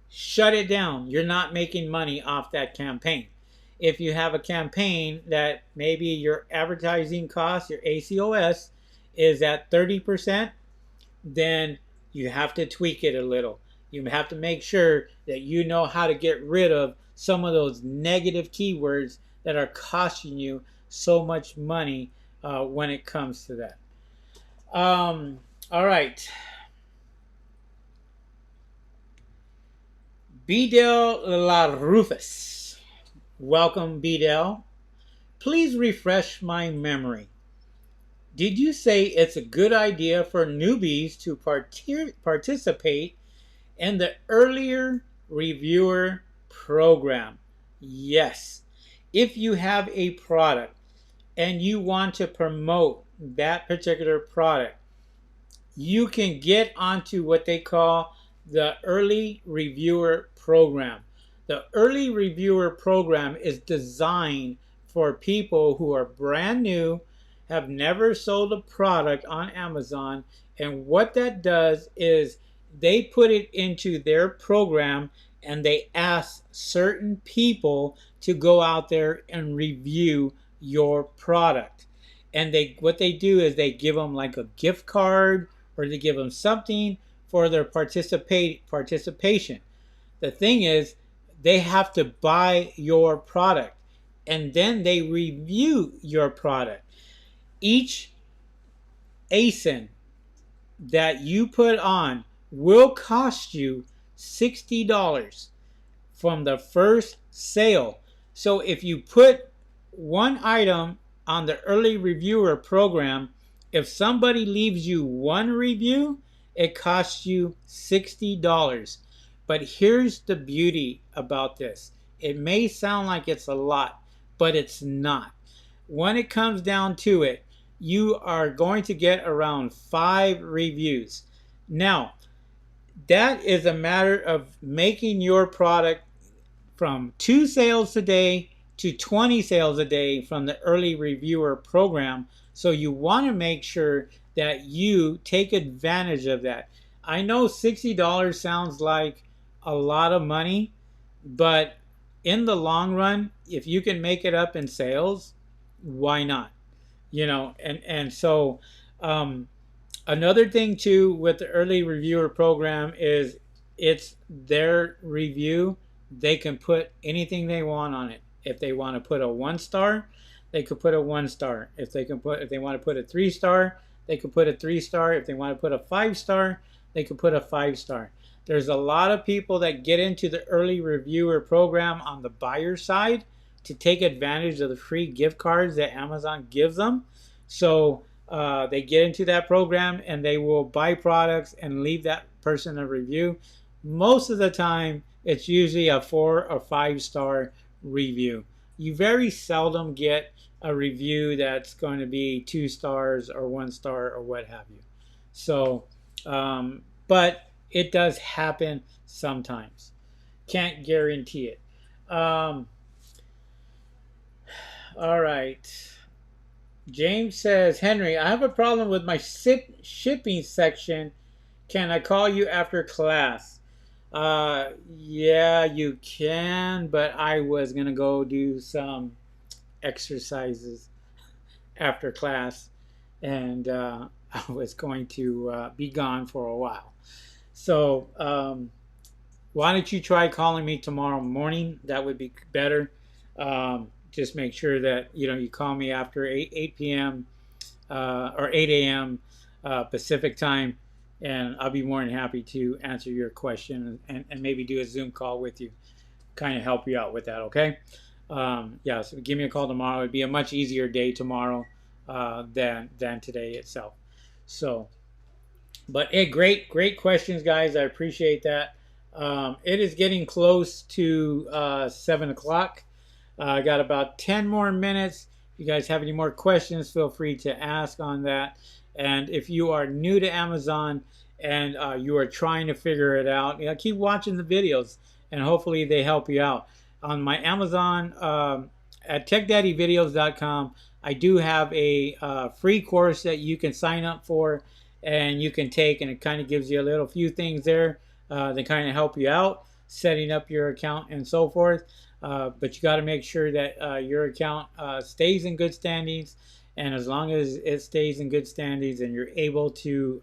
shut it down. You're not making money off that campaign. If you have a campaign that maybe your advertising cost, your ACOS, is at 30%, then you have to tweak it a little. You have to make sure that you know how to get rid of some of those negative keywords that are costing you so much money when it comes to that. All right. Bidel La Rufus. Welcome, Bidel. Please refresh my memory. Did you say it's a good idea for newbies to participate in the earlier reviewer program? Yes. If you have a product and you want to promote that particular product, you can get onto what they call the early reviewer program. The early reviewer program is designed for people who are brand new, have never sold a product on Amazon, and what that does is they put it into their program and they ask certain people to go out there and review your product. And they what they do is they give them like a gift card, or they give them something for their participation. The thing is, they have to buy your product and then they review your product. Each ASIN that you put on will cost you $60 from the first sale. So if you put one item on the early reviewer program, if somebody leaves you one review, it costs you $60. But here's the beauty about this. It may sound like it's a lot, but it's not. When it comes down to it, you are going to get around 5 reviews. Now, that is a matter of making your product from 2 sales a day to 20 sales a day from the early reviewer program. So you want to make sure that you take advantage of that. I know $60 sounds like a lot of money, but in the long run, if you can make it up in sales, why not? So another thing too with the early reviewer program is it's their review. They can put anything they want on it. If they want to put a 1-star, they could put a 1-star. If they want to put a 3-star, they could put a 3-star. If they want to put a 5-star, they could put a 5-star. There's a lot of people that get into the early reviewer program on the buyer side to take advantage of the free gift cards that Amazon gives them. So they get into that program and they will buy products and leave that person a review. Most of the time, it's usually a 4 or 5-star review. You very seldom get a review that's going to be 2 stars or 1 star or what have you. So, but it does happen sometimes. Can't guarantee it. All right. James says, Henry, I have a problem with my shipping section. Can I call you after class? Yeah, you can, but I was going to go do some exercises after class, and I was going to be gone for a while. So why don't you try calling me tomorrow morning? That would be better. Just make sure that you call me after 8 p.m. Or 8 a.m. Pacific time, and I'll be more than happy to answer your question and maybe do a Zoom call with you, kind of help you out with that, okay? Yeah, so give me a call tomorrow. It'd be a much easier day tomorrow than today itself. So, but great questions, guys. I appreciate that. It is getting close to 7 o'clock. I got about 10 more minutes. If you guys have any more questions, feel free to ask on that. And if you are new to Amazon and you are trying to figure it out, keep watching the videos and hopefully they help you out. On my Amazon at TechDaddyVideos.com, I do have a free course that you can sign up for and you can take, and it kind of gives you a few things there that kind of help you out, setting up your account and so forth. But you got to make sure that your account stays in good standings, and as long as it stays in good standings and you're able to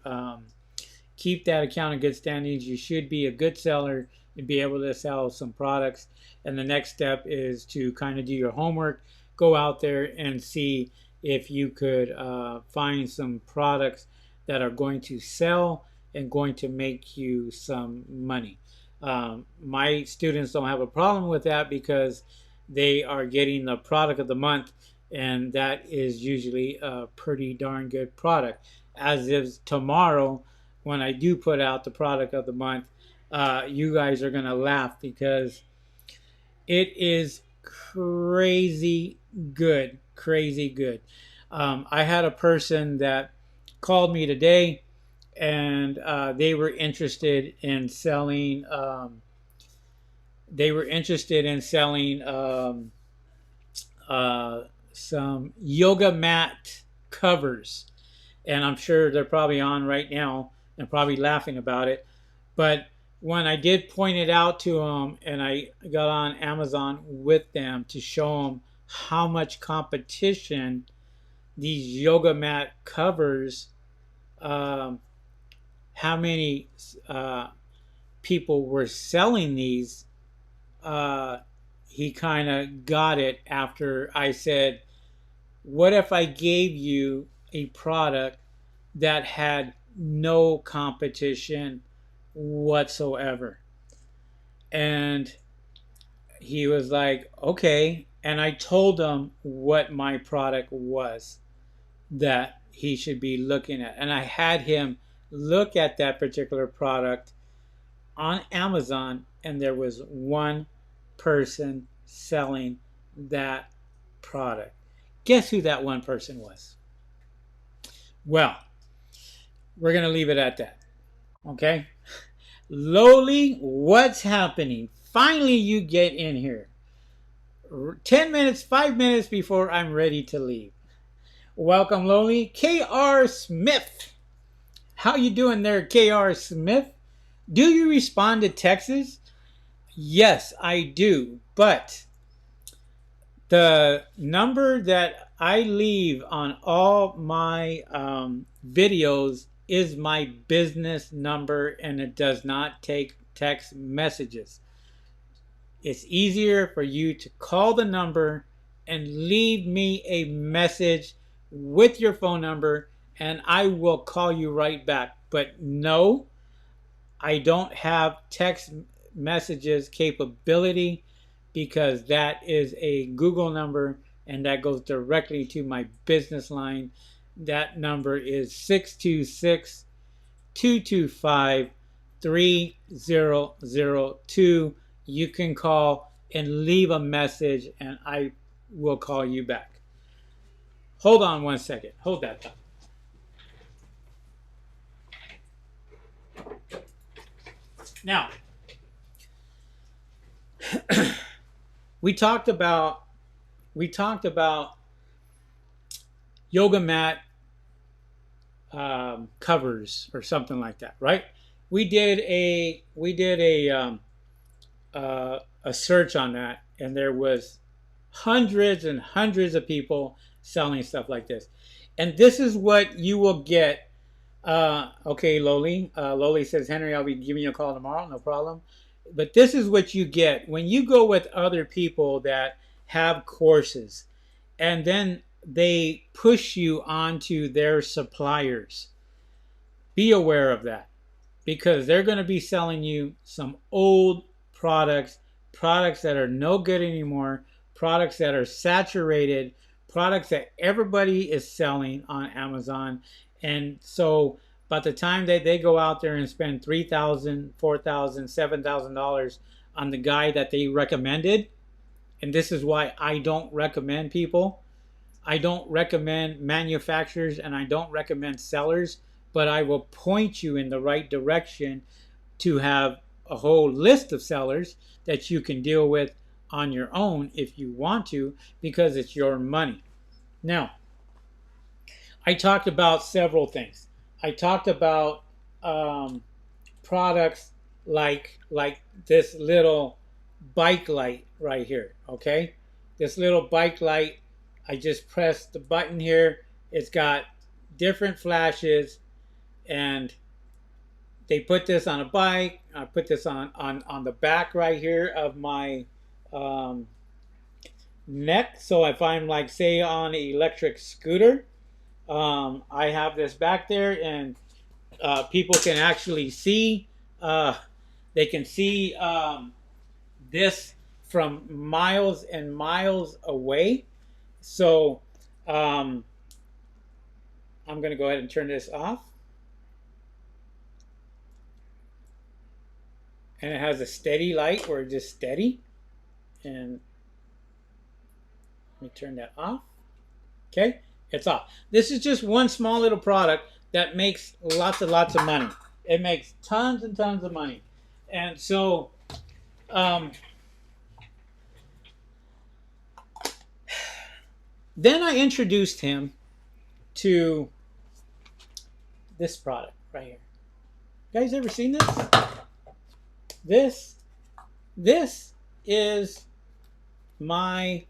keep that account in good standings, you should be a good seller and be able to sell some products. And the next step is to kind of do your homework, go out there and see if you could find some products that are going to sell and going to make you some money. My students don't have a problem with that because they are getting the product of the month, and that is usually a pretty darn good product. As is tomorrow, when I do put out the product of the month, you guys are going to laugh because it is crazy good. I had a person that called me today, and they were interested in selling some yoga mat covers. And I'm sure they're probably on right now and probably laughing about it. But when I did point it out to them, and I got on Amazon with them to show them how much competition these yoga mat covers, how many people were selling these, he kind of got it after I said, what if I gave you a product that had no competition whatsoever? And he was like, okay. And I told him what my product was that he should be looking at. And I had him look at that particular product on Amazon, and there was one person selling that product. Guess who that one person was? Well, we're going to leave it at that. Okay? Lowly, what's happening? Finally, you get in here. 10 minutes, 5 minutes before I'm ready to leave. Welcome, Lowly. K.R. Smith. How you doing there, K.R. Smith? Do you respond to texts? Yes, I do. But the number that I leave on all my videos is my business number, and it does not take text messages. It's easier for you to call the number and leave me a message with your phone number, and I will call you right back. But no, I don't have text messages capability, because that is a Google number and that goes directly to my business line. That number is 626-225-3002. You can call and leave a message and I will call you back. Hold on one second. Hold that thought. Now, we talked about yoga mat covers or something like that, right? We did a search on that, and there was hundreds and hundreds of people selling stuff like this. And this is what you will get. Okay, Loli. Loli says, Henry, I'll be giving you a call tomorrow. No problem. But this is what you get when you go with other people that have courses, and then they push you onto their suppliers. Be aware of that, because they're going to be selling you some old products that are no good anymore, products that are saturated, products that everybody is selling on Amazon. And so by the time they go out there and spend $3,000, $4,000, $7,000 on the guy that they recommended, and this is why I don't recommend people. I don't recommend manufacturers and I don't recommend sellers, but I will point you in the right direction to have a whole list of sellers that you can deal with on your own if you want to, because it's your money. Now, I talked about several things. I talked about products like this little bike light right here, okay? This little bike light, I just pressed the button here. It's got different flashes, and they put this on a bike. I put this on the back right here of my neck. So if I'm like, say, on an electric scooter, I have this back there, and people can actually see, they can see this from miles and miles away. So I'm going to go ahead and turn this off. And it has a steady light where it's just steady. And let me turn that off. Okay, it's off. This is just one small little product that makes lots and lots of money. It makes tons and tons of money. And so then I introduced him to this product right here. You guys ever seen this? This is my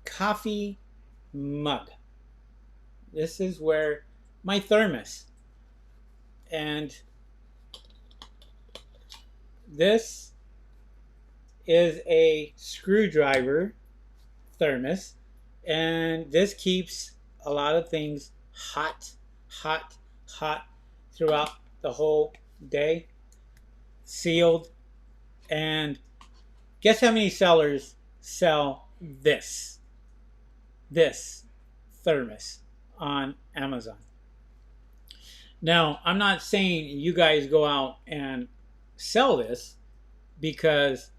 coffee mug. This is where my thermos. And this is a screwdriver thermos. And this keeps a lot of things hot throughout the whole day. Sealed. And guess how many sellers sell this thermos on Amazon? Now, I'm not saying you guys go out and sell this, because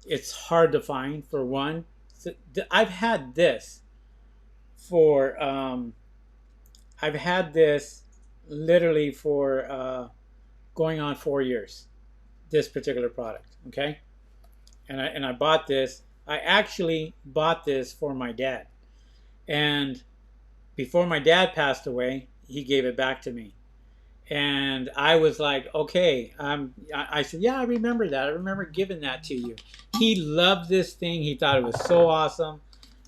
it's hard to find, for one. So I've had this for I've had this literally for going on 4 years, this particular product. Okay, and I bought this. I actually bought this for my dad, and before my dad passed away, he gave it back to me. And I was like, okay. I said, yeah, I remember that. I remember giving that to you. He loved this thing. He thought it was so awesome.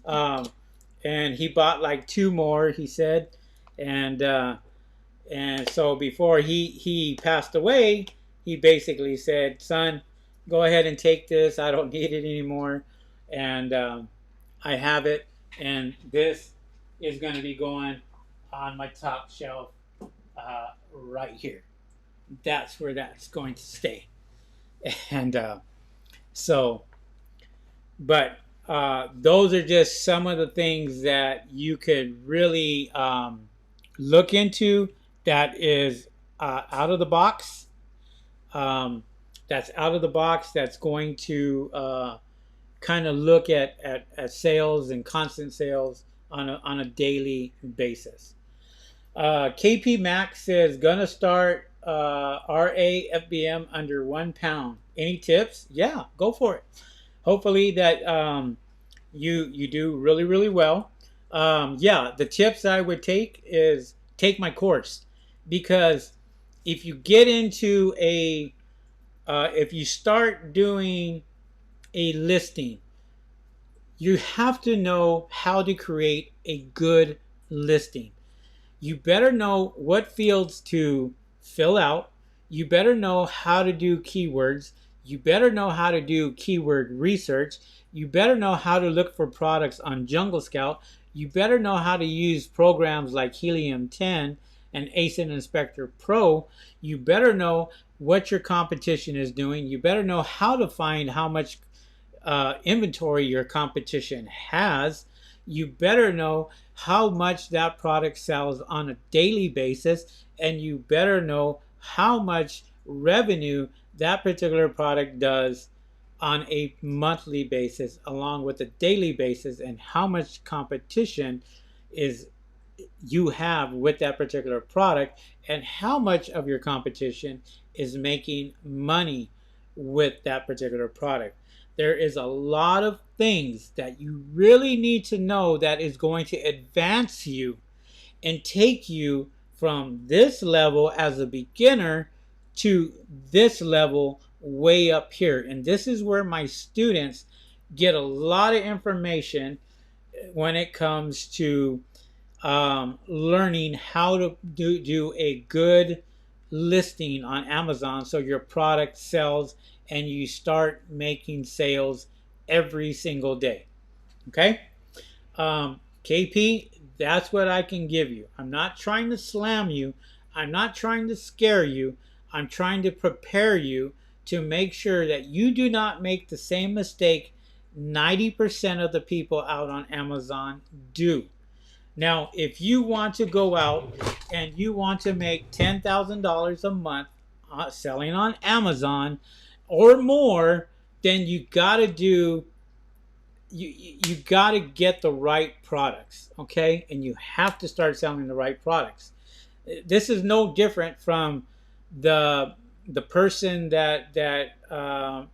And he bought like 2 more, he said. And so before he passed away, he basically said, son, go ahead and take this. I don't need it anymore. And I have it. And this is going to be going on my top shelf right here. That's where that's going to stay. And but those are just some of the things that you could really look into, that is out of the box. That's out of the box. That's going to kind of look at sales and constant sales on a daily basis. KP Max says, gonna start RAFBM under 1 pound. Any tips? Yeah, go for it. Hopefully that you do really well. Yeah, the tips I would take is take my course, because if you get into if you start doing a listing, you have to know how to create a good listing. You better know what fields to fill out. You better know how to do keywords. You better know how to do keyword research. You better know how to look for products on Jungle Scout. You better know how to use programs like Helium 10 and ASIN Inspector Pro. You better know what your competition is doing. You better know how to find how much inventory your competition has. You better know how much that product sells on a daily basis, and you better know how much revenue that particular product does on a monthly basis, along with a daily basis, and how much competition is you have with that particular product, and how much of your competition is making money with that particular product. There is a lot of things that you really need to know that is going to advance you and take you from this level as a beginner to this level way up here. And this is where my students get a lot of information when it comes to learning how to do a good listing on Amazon, so your product sells and you start making sales every single day. Okay? KP, that's what I can give you. I'm not trying to slam you. I'm not trying to scare you. I'm trying to prepare you to make sure that you do not make the same mistake 90% of the people out on Amazon do. Now, if you want to go out and you want to make $10,000 a month selling on Amazon or more, then you got to do, you got to get the right products, okay? And you have to start selling the right products. This is no different from the person that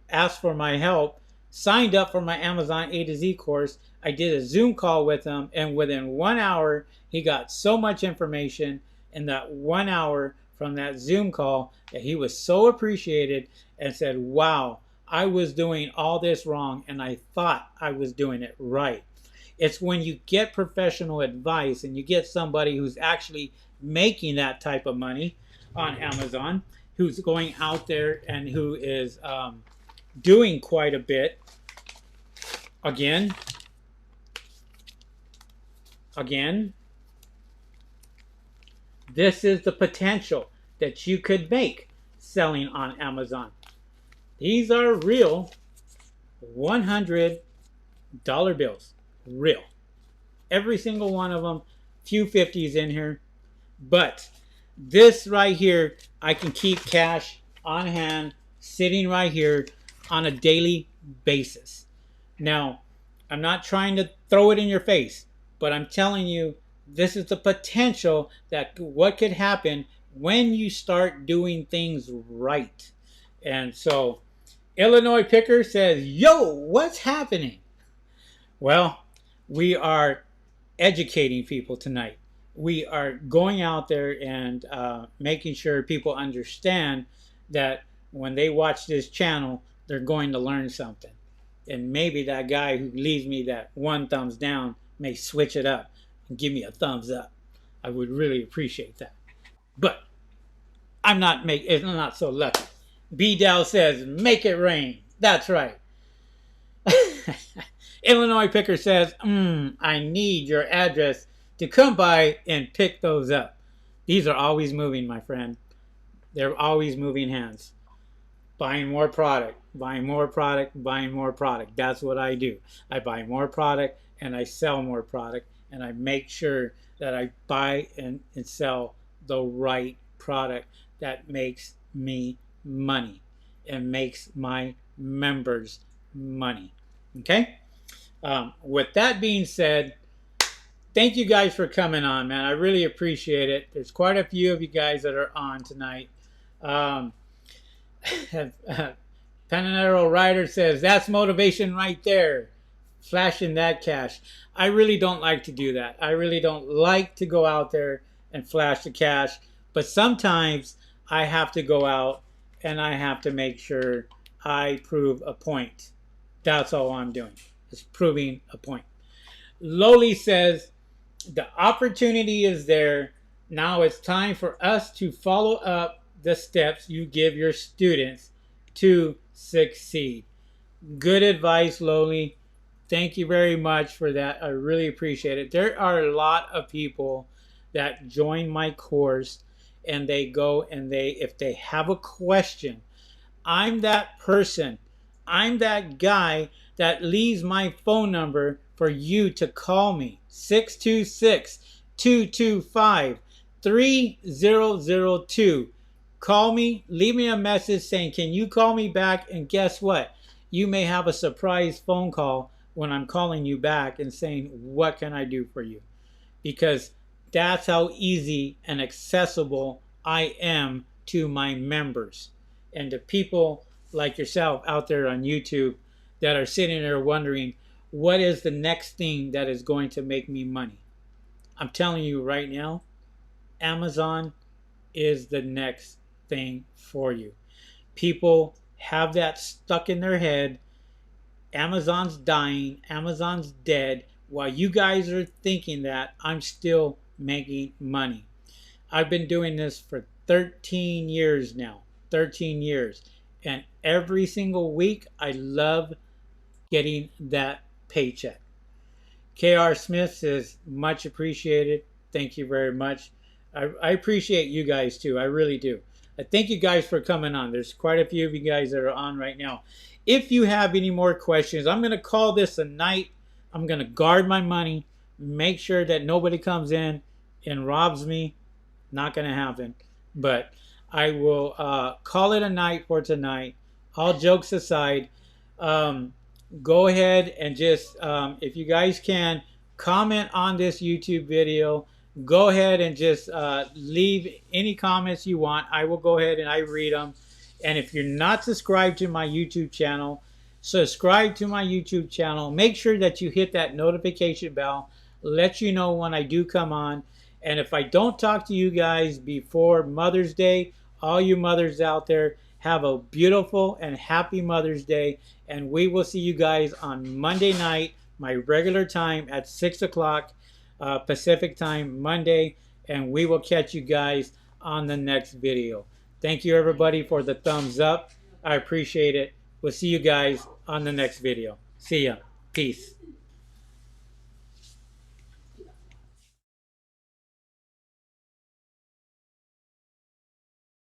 asked for my help, signed up for my Amazon A to Z course. I did a Zoom call with him, and within 1 hour, he got so much information in that 1 hour from that Zoom call that he was so appreciated and said, wow, I was doing all this wrong and I thought I was doing it right. It's when you get professional advice and you get somebody who's actually making that type of money on Amazon, who's going out there and who is doing quite a bit. Again, this is the potential that you could make selling on Amazon. These are real $100 bills. Real. Every single one of them. Few 50s in here. But this right here, I can keep cash on hand, sitting right here on a daily basis. Now, I'm not trying to throw it in your face, but I'm telling you, this is the potential that what could happen when you start doing things right. And so, Illinois Picker says, yo, what's happening? Well, we are educating people tonight. We are going out there and making sure people understand that when they watch this channel, they're going to learn something. And maybe that guy who leaves me that one thumbs down may switch it up and give me a thumbs up. I would really appreciate that. But I'm not so lucky. B. Dow says, make it rain. That's right. Illinois Picker says, I need your address to come by and pick those up. These are always moving, my friend. They're always moving hands. Buying more product, buying more product, buying more product. That's what I do. I buy more product and I sell more product, and I make sure that I buy and sell the right product that makes me money and makes my members money. Okay? With that being said, thank you guys for coming on, man. I really appreciate it. There's quite a few of you guys that are on tonight. Pananero Rider says, that's motivation right there. Flashing that cash. I really don't like to do that. I really don't like to go out there and flash the cash. But sometimes I have to go out and I have to make sure I prove a point. That's all I'm doing. Is proving a point. Loli says, the opportunity is there. Now it's time for us to follow up the steps you give your students to succeed. Good advice, Loli. Thank you very much for that. I really appreciate it. There are a lot of people that join my course and they go and if they have a question, I'm that person. I'm that guy that leaves my phone number for you to call me. 626-225-3002. Call me, leave me a message saying, can you call me back? And guess what? You may have a surprise phone call when I'm calling you back and saying, what can I do for you? Because that's how easy and accessible I am to my members and to people like yourself out there on YouTube that are sitting there wondering, what is the next thing that is going to make me money? I'm telling you right now, Amazon is the next thing for you. People have that stuck in their head. Amazon's dying. Amazon's dead. While you guys are thinking that, I'm still making money. I've been doing this for 13 years now. 13 years. And every single week, I love getting that paycheck. K.R. Smith says, much appreciated. Thank you very much. I appreciate you guys too. I really do. I thank you guys for coming on. There's quite a few of you guys that are on right now. If you have any more questions, I'm going to call this a night. I'm going to guard my money, make sure that nobody comes in and robs me. Not going to happen. But I will call it a night for tonight. All jokes aside, go ahead and just, if you guys can, comment on this YouTube video. Go ahead and just leave any comments you want. I will go ahead and I read them. And if you're not subscribed to my YouTube channel, subscribe to my YouTube channel. Make sure that you hit that notification bell. Let you know when I do come on. And if I don't talk to you guys before Mother's Day, all you mothers out there, have a beautiful and happy Mother's Day. And we will see you guys on Monday night, my regular time at 6 o'clock Pacific time, Monday. And we will catch you guys on the next video. Thank you everybody for the thumbs up. I appreciate it. We'll see you guys on the next video. See ya. Peace.